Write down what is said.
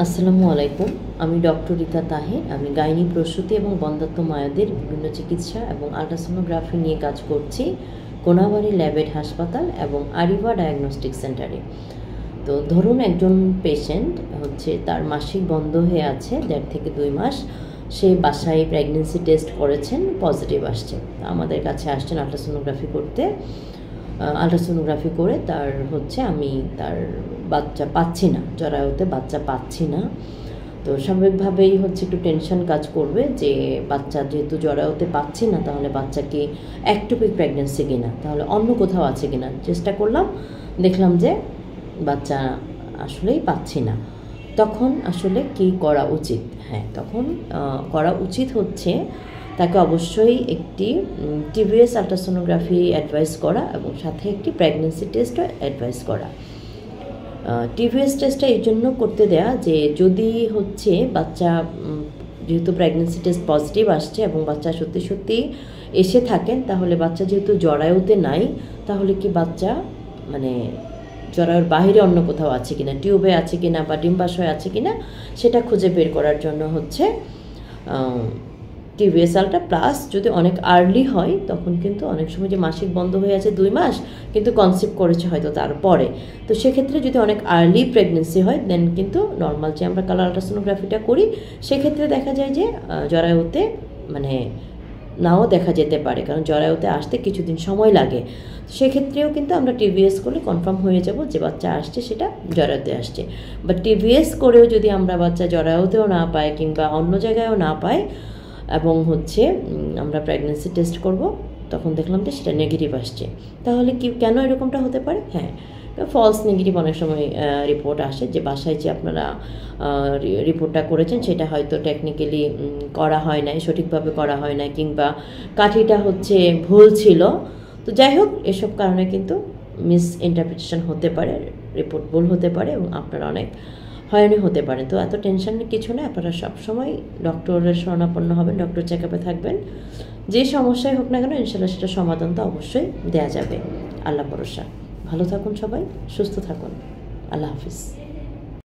আসসালামু আলাইকুম। আমি ডক্টর রিতা তাহের। আমি গাইনি প্রসূতি এবং বন্ধ্যাত্ব মায়েদের বিভিন্ন চিকিৎসা এবং আল্ট্রাসোনোগ্রাফি নিয়ে কাজ করছি কোনাবাড়ি ল্যাবেড হাসপাতাল এবং আরিভা ডায়াগনস্টিক সেন্টারে। তো ধরুন একজন পেশেন্ট তার মাসিক বন্ধ হয়ে আছে 1.5 থেকে 2 মাস। সে বাসায় প্রেগনেন্সি টেস্ট করেছেন, পজিটিভ আসছে। আমাদের কাছে আসছেন আল্ট্রাসোনোগ্রাফি করতে। আল্ট্রাসোনোগ্রাফি করে আমি তার বাচ্চা পাচ্ছি না, জরায়ুতে বাচ্চা পাচ্ছি না। তো স্বাভাবিকভাবেই একটু টেনশন কাজ করবে যে বাচ্চা যেহেতু জরায়ুতে পাচ্ছি না, তাহলে বাচ্চা কি একটুপিক প্রেগনেন্সি কিনা, তাহলে অন্য কোথাও আছে কিনা। চেষ্টা করলাম, দেখলাম যে বাচ্চা আসলেই পাচ্ছি না। তখন আসলে কি করা উচিত? তখন করা উচিত তাকে অবশ্যই একটি টিভিএস আল্ট্রাসোনোগ্রাফি অ্যাডভাইস করা এবং সাথে একটি প্রেগনেন্সি টেস্টও অ্যাডভাইস করা। টিভিএস টেস্টটা এই জন্য করতে দেয়া যে যদি বাচ্চা যেহেতু প্রেগনেন্সি টেস্ট পজিটিভ আসছে এবং বাচ্চা সত্যি সত্যি এসে থাকেন, তাহলে বাচ্চা যেহেতু জরায়ুতে নাই, তাহলে কি বাচ্চা জরায়ুর বাহিরে অন্য কোথাও আছে কিনা, টিউবে আছে কিনা বা ডিম্বাশয় আছে কিনা, সেটা খুঁজে বের করার জন্য টিভিএস আলট্রা। প্লাস যদি অনেক আর্লি হয়, তখন কিন্তু অনেক সময় যে মাসিক বন্ধ হয়ে আছে 2 মাস কিন্তু কনসিভ করেছে হয়তো তারপরে, তো সেক্ষেত্রে যদি অনেক আর্লি প্রেগনেন্সি হয়, দেন কিন্তু নর্মাল যে আমরা কালার আল্ট্রাসোনোগ্রাফিটা করি, সেক্ষেত্রে দেখা যায় যে জরায়ুতে নাও দেখা যেতে পারে, কারণ জরায়ুতে আসতে কিছুদিন সময় লাগে। সেক্ষেত্রেও কিন্তু আমরা টিভিএস করলে কনফার্ম হয়ে যাব যে বাচ্চা আসছে, সেটা জরায়ুতে আসছে। বা টিভিএস করেও যদি আমরা বাচ্চা জরায়ুতেও না পাই কিংবা অন্য জায়গায়ও না পাই এবং আমরা প্রেগনেন্সি টেস্ট করব, তখন দেখলাম যে সেটা নেগেটিভ আসছে, তাহলে কেন এরকমটা হতে পারে? ফলস নেগেটিভ অনেক সময় রিপোর্ট আসে যে বাসায় যে আপনারা রিপোর্টটা করেছেন সেটা হয়তো টেকনিক্যালি করা হয় নাই, সঠিকভাবে করা হয় না, কিংবা কাঠিটা ভুল ছিল। তো যাই হোক, এসব কারণে কিন্তু মিস ইন্টারপ্রিটেশন হতে পারে, রিপোর্ট ভুল হতে পারে এবং আপনারা অনেক হয়রানি হতে পারে। তো এত টেনশনের কিছু নেই, আপনারা সবসময় ডক্টরের শরণাপন্ন হবেন, ডক্টর চেক আপে থাকবেন। যে সমস্যাই হোক না কেন, ইনশাল্লাহ সেটা সমাধান তো অবশ্যই দেওয়া যাবে। আল্লাহ ভরসা। ভালো থাকুন সবাই, সুস্থ থাকুন। আল্লাহ হাফিজ।